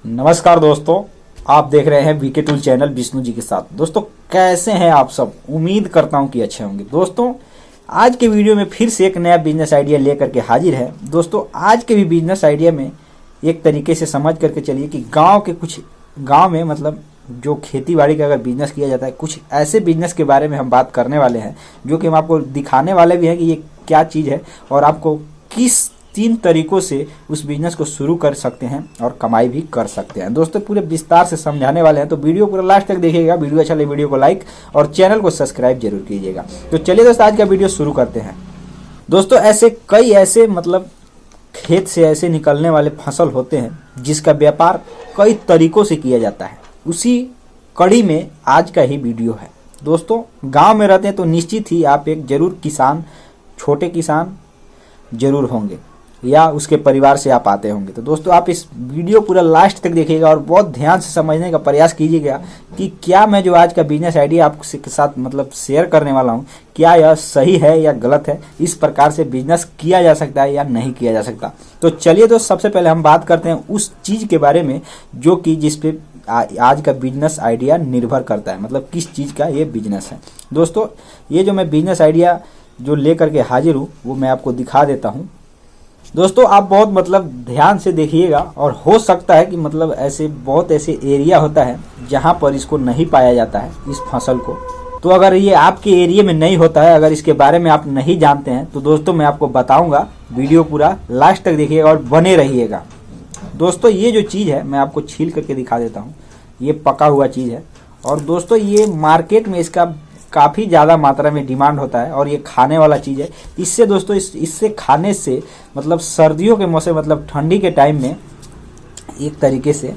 नमस्कार दोस्तों, आप देख रहे हैं VK tool channel Vishnu ji के साथ। दोस्तों कैसे हैं आप सब? उम्मीद करता हूं कि अच्छे होंगे। दोस्तों आज के वीडियो में फिर से एक नया बिजनेस आइडिया लेकर के हाजिर है। दोस्तों आज के भी बिजनेस आइडिया में एक तरीके से समझ करके चलिए कि गांव में मतलब जो खेती बाड़ी का अगर बिजनेस किया जाता है, कुछ ऐसे बिजनेस के बारे में हम बात करने वाले हैं जो कि हम आपको दिखाने वाले भी हैं कि ये क्या चीज़ है और आपको किस 3 तरीकों से उस बिजनेस को शुरू कर सकते हैं और कमाई भी कर सकते हैं। दोस्तों पूरे विस्तार से समझाने वाले हैं, तो वीडियो पूरा लास्ट तक देखिएगा। वीडियो अच्छा लगे वीडियो को लाइक और चैनल को सब्सक्राइब जरूर कीजिएगा। तो चलिए दोस्तों आज का वीडियो शुरू करते हैं। दोस्तों कई ऐसे मतलब खेत से ऐसे निकलने वाले फसल होते हैं जिसका व्यापार कई तरीकों से किया जाता है। उसी कड़ी में आज का ही वीडियो है। दोस्तों गाँव में रहते हैं तो निश्चित ही आप एक जरूर किसान, छोटे किसान जरूर होंगे या उसके परिवार से आप आते होंगे। तो दोस्तों आप इस वीडियो पूरा लास्ट तक देखिएगा और बहुत ध्यान से समझने का प्रयास कीजिएगा कि क्या मैं जो आज का बिजनेस आइडिया आपके साथ मतलब शेयर करने वाला हूं, क्या यह सही है या गलत है, इस प्रकार से बिजनेस किया जा सकता है या नहीं किया जा सकता। तो चलिए दोस्तों सबसे पहले हम बात करते हैं उस चीज़ के बारे में जो कि जिसपे आज का बिजनेस आइडिया निर्भर करता है, मतलब किस चीज़ का ये बिजनेस है। दोस्तों ये जो मैं बिजनेस आइडिया जो लेकर के हाजिर हूँ वो मैं आपको दिखा देता हूँ। दोस्तों आप बहुत मतलब ध्यान से देखिएगा और हो सकता है कि मतलब बहुत ऐसे एरिया होता है जहाँ पर इसको नहीं पाया जाता है, इस फसल को। तो अगर ये आपके एरिया में नहीं होता है, अगर इसके बारे में आप नहीं जानते हैं, तो दोस्तों मैं आपको बताऊंगा। वीडियो पूरा लास्ट तक देखिएगा और बने रहिएगा। दोस्तों ये जो चीज़ है मैं आपको छील करके दिखा देता हूँ। ये पका हुआ चीज़ है और दोस्तों ये मार्केट में इसका काफ़ी ज़्यादा मात्रा में डिमांड होता है और ये खाने वाला चीज़ है। इससे दोस्तों इससे खाने से मतलब सर्दियों के मौसम मतलब ठंडी के टाइम में एक तरीके से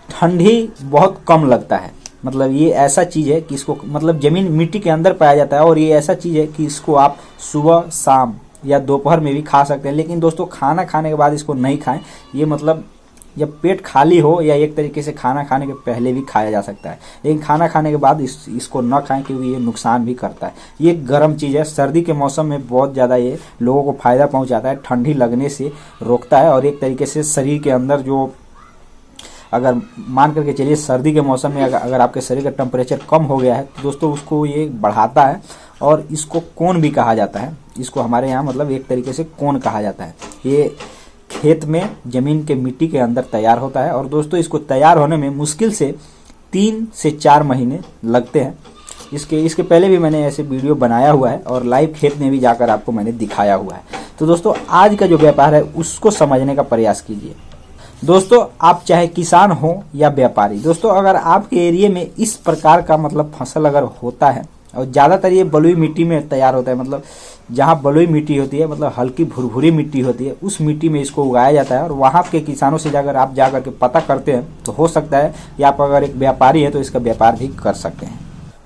ठंडी बहुत कम लगता है। मतलब ये ऐसा चीज़ है कि इसको मतलब ज़मीन मिट्टी के अंदर पाया जाता है और ये ऐसा चीज़ है कि इसको आप सुबह शाम या दोपहर में भी खा सकते हैं। लेकिन दोस्तों खाना खाने के बाद इसको नहीं खाएं। ये मतलब जब पेट खाली हो या एक तरीके से खाना खाने के पहले भी खाया जा सकता है, लेकिन खाना खाने के बाद इसको न खाएं क्योंकि ये नुकसान भी करता है। ये गर्म चीज़ है, सर्दी के मौसम में बहुत ज़्यादा ये लोगों को फ़ायदा पहुंचाता है, ठंडी लगने से रोकता है और एक तरीके से शरीर के अंदर जो अगर मान करके चलिए सर्दी के मौसम में अगर आपके शरीर का टेम्परेचर कम हो गया है तो दोस्तों उसको ये बढ़ाता है और इसको कोन भी कहा जाता है। इसको हमारे यहाँ मतलब एक तरीके से कोन कहा जाता है। ये खेत में ज़मीन के मिट्टी के अंदर तैयार होता है और दोस्तों इसको तैयार होने में मुश्किल से 3 से 4 महीने लगते हैं। इसके पहले भी मैंने ऐसे वीडियो बनाया हुआ है और लाइव खेत में भी जाकर आपको मैंने दिखाया हुआ है। तो दोस्तों आज का जो व्यापार है उसको समझने का प्रयास कीजिए। दोस्तों आप चाहे किसान हो या व्यापारी, दोस्तों अगर आपके एरिया में इस प्रकार का मतलब फसल अगर होता है और ज़्यादातर ये बलुई मिट्टी में तैयार होता है, मतलब जहाँ बलुई मिट्टी होती है मतलब हल्की भुरभुरी मिट्टी होती है, उस मिट्टी में इसको उगाया जाता है और वहाँ के किसानों से जाकर आप जाकर के पता करते हैं तो हो सकता है कि आप अगर एक व्यापारी है तो इसका व्यापार भी कर सकते हैं।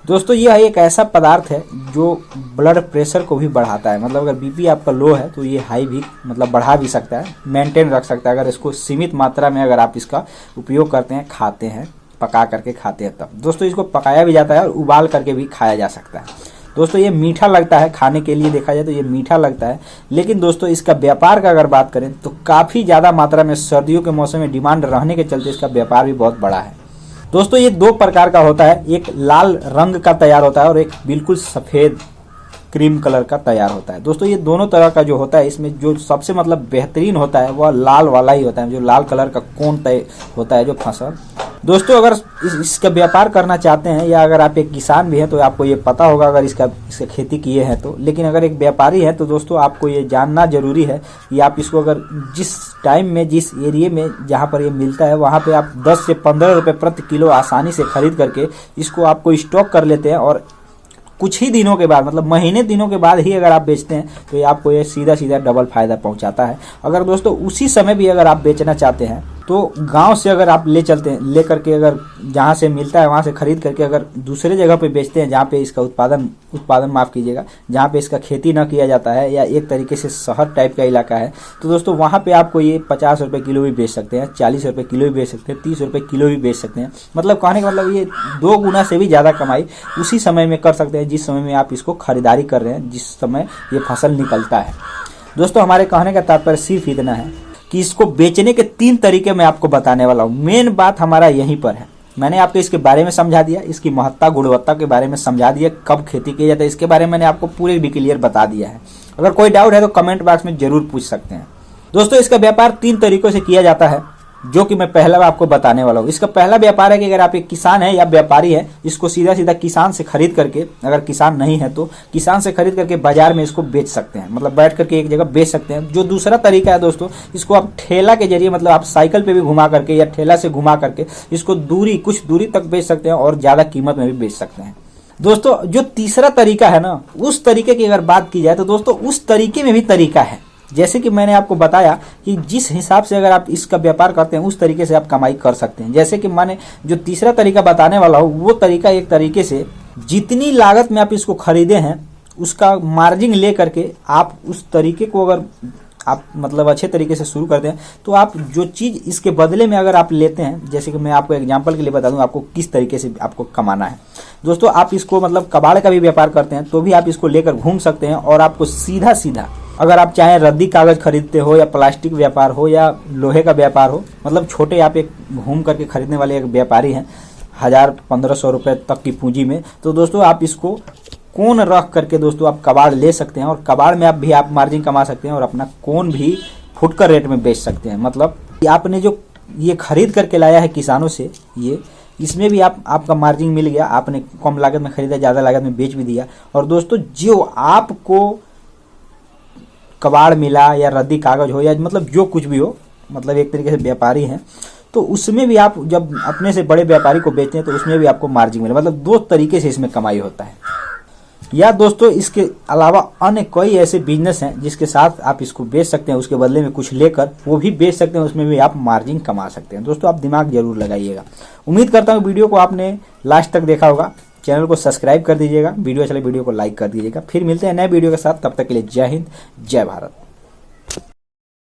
दोस्तों यह एक ऐसा पदार्थ है जो ब्लड प्रेशर को भी बढ़ाता है। मतलब अगर बीपी आपका लो है तो ये हाई भी मतलब बढ़ा भी सकता है, मेंटेन रख सकता है अगर इसको सीमित मात्रा में अगर आप इसका उपयोग करते हैं, खाते हैं, पका करके खाते हैं तब। दोस्तों इसको पकाया भी जाता है और उबाल करके भी खाया जा सकता है। दोस्तों ये मीठा लगता है खाने के लिए, देखा जाए तो ये मीठा लगता है। लेकिन दोस्तों इसका व्यापार का अगर बात करें तो काफ़ी ज़्यादा मात्रा में सर्दियों के मौसम में डिमांड रहने के चलते इसका व्यापार भी बहुत बड़ा है। दोस्तों ये 2 प्रकार का होता है, एक लाल रंग का तैयार होता है और एक बिल्कुल सफ़ेद क्रीम कलर का तैयार होता है। दोस्तों ये दोनों तरह का जो होता है इसमें जो सबसे मतलब बेहतरीन होता है वह लाल वाला ही होता है, जो लाल कलर का कोन तय होता है जो फसल। दोस्तों अगर इसका व्यापार करना चाहते हैं या अगर आप एक किसान भी हैं तो आपको ये पता होगा अगर इसका खेती किए हैं तो। लेकिन अगर एक व्यापारी है तो दोस्तों आपको ये जानना जरूरी है कि आप इसको अगर जिस टाइम में जिस एरिया में जहाँ पर ये मिलता है वहाँ पे आप 10 से 15 रुपये प्रति किलो आसानी से खरीद करके इसको आपको स्टॉक कर लेते हैं और कुछ ही दिनों के बाद मतलब महीने दिनों के बाद ही अगर आप बेचते हैं तो ये आपको ये सीधा डबल फायदा पहुंचाता है। अगर दोस्तों उसी समय भी अगर आप बेचना चाहते हैं तो गांव से अगर आप ले करके अगर जहां से मिलता है वहां से खरीद करके अगर दूसरे जगह पे बेचते हैं जहां पे इसका उत्पादन माफ कीजिएगा, जहां पे इसका खेती न किया जाता है या एक तरीके से शहर टाइप का इलाका है, तो दोस्तों वहां पे आपको ये 50 रुपये किलो भी बेच सकते हैं, 40 रुपये किलो भी बेच सकते हैं, 30 रुपये किलो भी बेच सकते हैं। मतलब कहने का मतलब ये 2 गुना से भी ज़्यादा कमाई उसी समय में कर सकते हैं जिस समय में आप इसको खरीदारी कर रहे हैं, जिस समय ये फसल निकलता है। दोस्तों हमारे कहने का तात्पर्य सिर्फ इतना है कि इसको बेचने के 3 तरीके मैं आपको बताने वाला हूँ। मेन बात हमारा यहीं पर है। मैंने आपको इसके बारे में समझा दिया, इसकी महत्ता गुणवत्ता के बारे में समझा दिया, कब खेती की जाती है इसके बारे में मैंने आपको पूरे भी क्लियर बता दिया है। अगर कोई डाउट है तो कमेंट बॉक्स में जरूर पूछ सकते हैं। दोस्तों इसका व्यापार 3 तरीकों से किया जाता है, जो कि मैं पहला आपको बताने वाला हूँ। इसका पहला व्यापार है कि अगर आप एक किसान है या व्यापारी है, इसको सीधा सीधा किसान से खरीद करके, अगर किसान नहीं है तो किसान से खरीद करके बाजार में इसको बेच सकते हैं, मतलब बैठ करके एक जगह बेच सकते हैं। जो दूसरा तरीका है दोस्तों, इसको आप ठेला के जरिए, मतलब आप साइकिल पे भी घुमा करके या ठेला से घुमा करके इसको कुछ दूरी तक बेच सकते हैं और ज्यादा कीमत में भी बेच सकते हैं। दोस्तों जो तीसरा तरीका है ना, उस तरीके की अगर बात की जाए तो दोस्तों उस तरीके में भी तरीका है। जैसे कि मैंने आपको बताया कि जिस हिसाब से अगर आप इसका व्यापार करते हैं उस तरीके से आप कमाई कर सकते हैं। जैसे कि मैंने जो तीसरा तरीका बताने वाला हूँ, वो तरीका एक तरीके से जितनी लागत में आप इसको खरीदे हैं उसका मार्जिन ले करके आप उस तरीके को अगर आप मतलब अच्छे तरीके से शुरू करते हैं तो आप जो चीज़ इसके बदले में अगर आप लेते हैं, जैसे कि मैं आपको एग्जांपल के लिए बता दूं आपको किस तरीके से आपको कमाना है। दोस्तों आप इसको मतलब कबाड़ का भी व्यापार करते हैं तो भी आप इसको लेकर घूम सकते हैं और आपको सीधा सीधा, अगर आप चाहें रद्दी कागज खरीदते हो या प्लास्टिक व्यापार हो या लोहे का व्यापार हो, मतलब छोटे आप एक घूम करके खरीदने वाले एक व्यापारी हैं 1000-1500 रुपए तक की पूंजी में, तो दोस्तों आप इसको कोन रख करके दोस्तों आप कबाड़ ले सकते हैं और कबाड़ में आप मार्जिन कमा सकते हैं और अपना कोन भी फुटकर रेट में बेच सकते हैं। मतलब आपने जो ये खरीद करके लाया है किसानों से, ये इसमें भी आपका मार्जिन मिल गया, आपने कम लागत में खरीदा, ज़्यादा लागत में बेच भी दिया। और दोस्तों जो आपको कबाड़ मिला या रद्दी कागज हो या मतलब जो कुछ भी हो, मतलब एक तरीके से व्यापारी हैं, तो उसमें भी आप जब अपने से बड़े व्यापारी को बेचते हैं तो उसमें भी आपको मार्जिन मिले। मतलब 2 तरीके से इसमें कमाई होता है। या दोस्तों इसके अलावा अन्य कई ऐसे बिजनेस हैं जिसके साथ आप इसको बेच सकते हैं, उसके बदले में कुछ लेकर वो भी बेच सकते हैं, उसमें भी आप मार्जिन कमा सकते हैं। दोस्तों आप दिमाग जरूर लगाइएगा। उम्मीद करता हूँ वीडियो को आपने लास्ट तक देखा होगा। चैनल को सब्सक्राइब कर दीजिएगा, वीडियो चले वीडियो को लाइक कर दीजिएगा। फिर मिलते हैं नए वीडियो के साथ, तब तक के लिए जय हिंद, जय भारत।